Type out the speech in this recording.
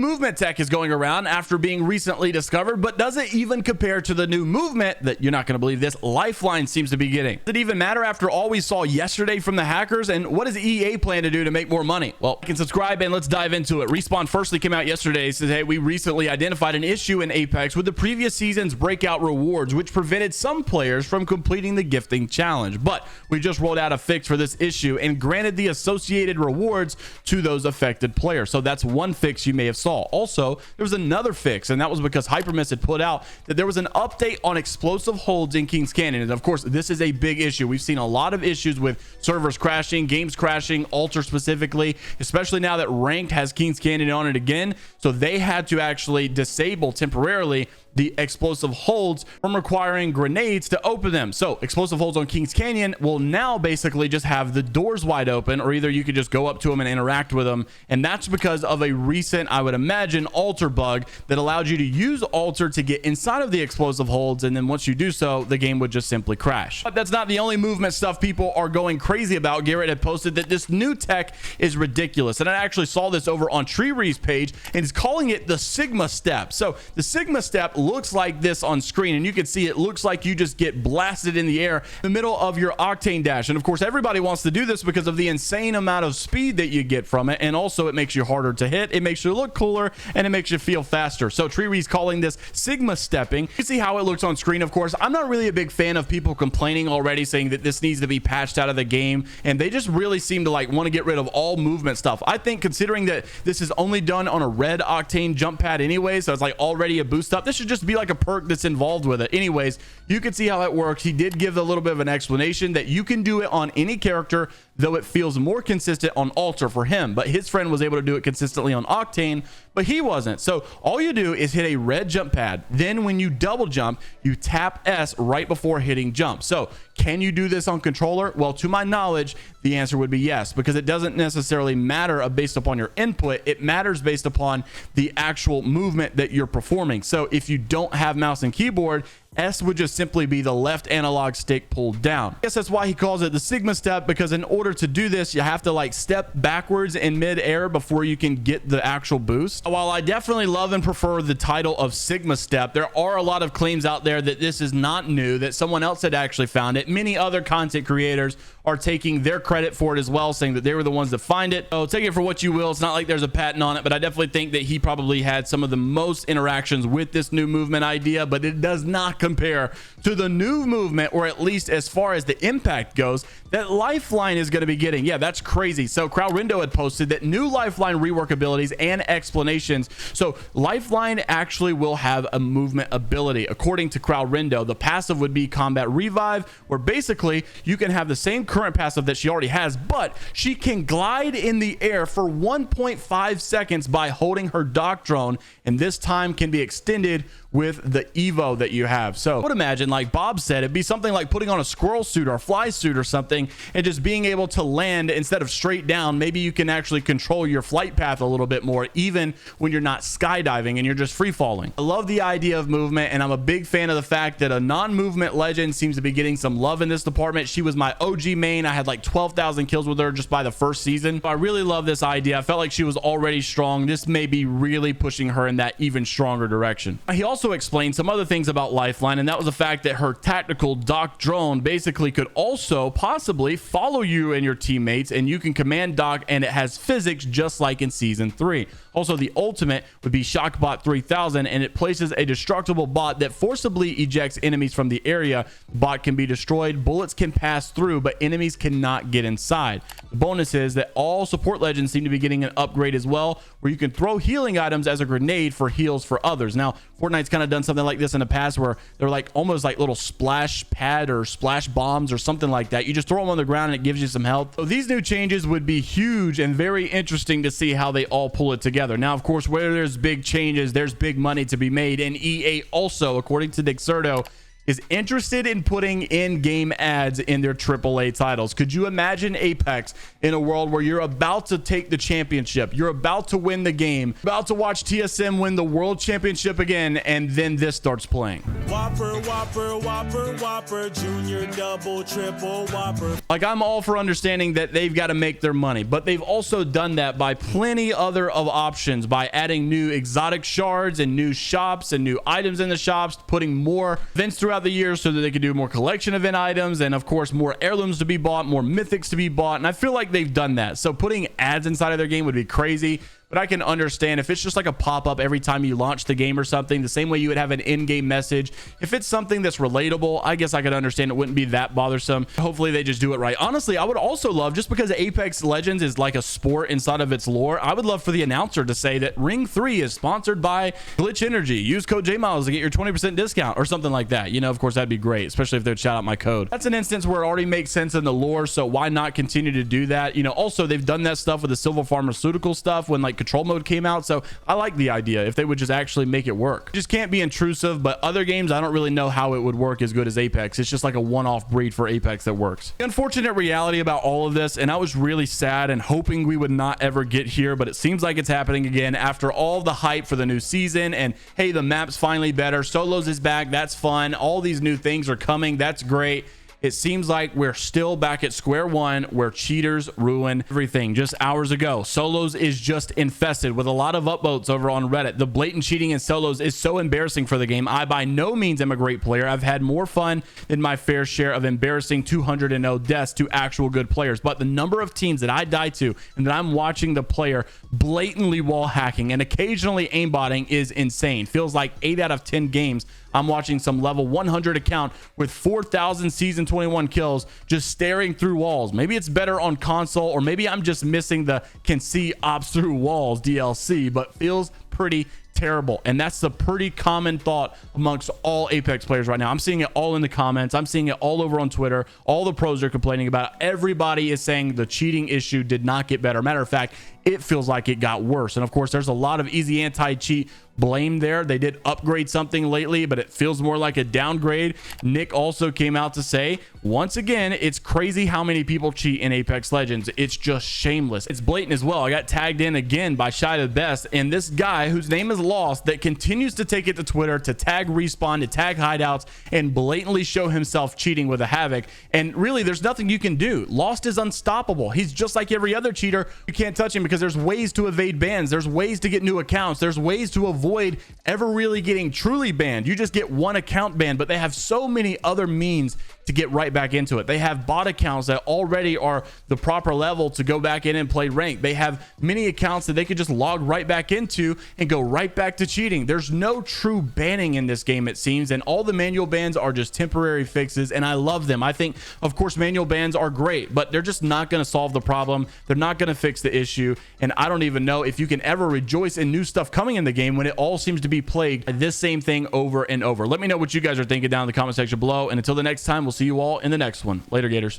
movement tech is going around after being recently discovered, but does it even compare to the new movement that, you're not going to believe this, Lifeline seems to be getting? Does it even matter after all we saw yesterday from the hackers? And what does EA plan to do to make more money? Well, you can subscribe and let's dive into it. Respawn firstly came out yesterday, says, hey, we recently identified an issue in Apex with the previous season's breakout rewards, which prevented some players from completing the gifting challenge. But we just rolled out a fix for this issue and granted the associated rewards to those affected players. So that's one fix you may have saw. Also, there was another fix, and that was because Hypermiss had put out that there was an update on explosive holds in Kings Canyon. And of course, this is a big issue. We've seen a lot of issues with servers crashing, games crashing, Alter specifically, especially now that Ranked has Kings Canyon on it again. So they had to actually disable temporarily the explosive holds from requiring grenades to open them. So explosive holds on Kings Canyon will now basically just have the doors wide open, or either you could just go up to them and interact with them. And that's because of a recent, I would imagine, Alter bug that allowed you to use Alter to get inside of the explosive holds. And then once you do so, the game would just simply crash. But that's not the only movement stuff people are going crazy about. Garrett had posted that this new tech is ridiculous. And I actually saw this over on TreeRee's page, and he's calling it the Sigma step. So the Sigma step looks like this on screen, and you can see it looks like you just get blasted in the air in the middle of your octane dash. And of course, everybody wants to do this because of the insane amount of speed that you get from it, and also it makes you harder to hit, it makes you look cooler, and it makes you feel faster. So TreeRee's calling this Sigma stepping. You see how it looks on screen. Of course, I'm not really a big fan of people complaining already, saying that this needs to be patched out of the game, and they just really seem to like want to get rid of all movement stuff. I think considering that this is only done on a red octane jump pad anyway, so it's like already a boost up, this should just be like a perk that's involved with it. Anyways, you can see how it works. He did give a little bit of an explanation that you can do it on any character, though it feels more consistent on Alter for him. But his friend was able to do it consistently on Octane, but he wasn't. So all you do is hit a red jump pad. Then when you double jump, you tap S right before hitting jump. So can you do this on controller? Well, to my knowledge, the answer would be yes, because it doesn't necessarily matter based upon your input. It matters based upon the actual movement that you're performing. So if you don't have mouse and keyboard, S would just simply be the left analog stick pulled down. I guess that's why he calls it the Sigma step, because in order to do this, you have to like step backwards in mid-air before you can get the actual boost. While I definitely love and prefer the title of Sigma step, there are a lot of claims out there that this is not new, that someone else had actually found it. Many other content creators are taking their credit for it as well, saying that they were the ones that find it. So take it for what you will. It's not like there's a patent on it, but I definitely think that he probably had some of the most interactions with this new movement idea, but it does not compare to the new movement, or at least as far as the impact goes, that Lifeline is going to be getting. Yeah, that's crazy. So Crowrindo had posted that new Lifeline rework abilities and explanations. So Lifeline actually will have a movement ability. According to Crowrindo, the passive would be Combat Revive, where basically you can have the same current passive that she already has, but she can glide in the air for 1.5 seconds by holding her dock drone, and this time can be extended with the Evo that you have. So I would imagine, like Bob said, it'd be something like putting on a squirrel suit or a fly suit or something, and just being able to land instead of straight down. Maybe you can actually control your flight path a little bit more, even when you're not skydiving and you're just free falling. I love the idea of movement, and I'm a big fan of the fact that a non-movement legend seems to be getting some love in this department. She was my OG main. I had like 12,000 kills with her just by the first season. I really love this idea. I felt like she was already strong. This may be really pushing her in that even stronger direction. He also explained some other things about Lifeline, and that was the fact that her tactical dock drone basically could also possibly follow you and your teammates, and you can command dock, and it has physics just like in season 3. Also, the ultimate would be Shockbot 3000, and it places a destructible bot that forcibly ejects enemies from the area. The bot can be destroyed, bullets can pass through, but enemies cannot get inside. The bonus is that all support legends seem to be getting an upgrade as well, where you can throw healing items as a grenade for heals for others. Now, Fortnite's kind of done something like this in the past, where they're like almost like little splash pad or splash bombs or something like that. You just throw them on the ground and it gives you some health. So these new changes would be huge and very interesting to see how they all pull it together. Now, of course, where there's big changes, there's big money to be made, and EA also, according to Dixerto, is interested in putting in-game ads in their AAA titles. Could you imagine Apex in a world where you're about to take the championship, you're about to win the game, about to watch TSM win the world championship again, and then this starts playing? Whopper, Whopper, Whopper, Whopper, Junior, Double, Triple, Whopper. Like, I'm all for understanding that they've got to make their money, but they've also done that by plenty other of options, by adding new exotic shards and new shops and new items in the shops, putting more events throughout the year so that they can do more collection event items, and of course more heirlooms to be bought, more mythics to be bought. And I feel like they've done that. So putting ads inside of their game would be crazy. But I can understand if it's just like a pop-up every time you launch the game or something, the same way you would have an in-game message. If it's something that's relatable, I guess I could understand it wouldn't be that bothersome. Hopefully they just do it right. Honestly, I would also love, just because Apex Legends is like a sport inside of its lore, I would love for the announcer to say that Ring 3 is sponsored by Glitch Energy. Use code JMeyels to get your 20% discount or something like that. You know, of course, that'd be great, especially if they'd shout out my code. That's an instance where it already makes sense in the lore, so why not continue to do that? You know, also, they've done that stuff with the Silver Pharmaceutical stuff when like Control Mode came out. So I like the idea if they would just actually make it work. It just can't be intrusive, but other games, I don't really know how it would work as good as Apex. It's just like a one-off breed for Apex that works. The unfortunate reality about all of this, and I was really sad and hoping we would not ever get here, but it seems like it's happening again after all the hype for the new season. And hey, the map's finally better. Solos is back. That's fun. All these new things are coming. That's great. It seems like we're still back at square one where cheaters ruin everything. Just hours ago, Solos is just infested with a lot of upvotes over on Reddit. The blatant cheating in Solos is so embarrassing for the game. I by no means am a great player. I've had more fun than my fair share of embarrassing 200-0 deaths to actual good players. But the number of teams that I die to and that I'm watching the player blatantly wall hacking and occasionally aimbotting is insane. Feels like 8 out of 10 games I'm watching some level 100 account with 4,000 season 21 kills just staring through walls. Maybe it's better on console, or maybe I'm just missing the can see ops through walls DLC, but feels pretty terrible. And that's the pretty common thought amongst all Apex players right now. I'm seeing it all in the comments. I'm seeing it all over on Twitter. All the pros are complaining about it. Everybody is saying the cheating issue did not get better. Matter of fact, it feels like it got worse. And of course, there's a lot of easy anti-cheat blame there. They did upgrade something lately, but it feels more like a downgrade. Nick also came out to say, once again, it's crazy how many people cheat in Apex Legends. It's just shameless. It's blatant as well. I got tagged in again by Shy the Best, and this guy whose name is Lost that continues to take it to Twitter to tag Respawn, to tag Hideouts, and blatantly show himself cheating with a Havoc. And really, there's nothing you can do. Lost is unstoppable. He's just like every other cheater. You can't touch him because there's ways to evade bans. There's ways to get new accounts. There's ways to avoid ever really getting truly banned. You just get one account banned, but they have so many other means to get right back into it. They have bot accounts that already are the proper level to go back in and play ranked. They have many accounts that they could just log right back into and go right back to cheating. There's no true banning in this game, it seems, and all the manual bans are just temporary fixes, and I love them. I think, of course, manual bans are great, but they're just not going to solve the problem. They're not going to fix the issue, and I don't even know if you can ever rejoice in new stuff coming in the game when it all seems to be plagued by this same thing over and over. Let me know what you guys are thinking down in the comment section below, and until the next time, we'll see you all in the next one. Later, Gators.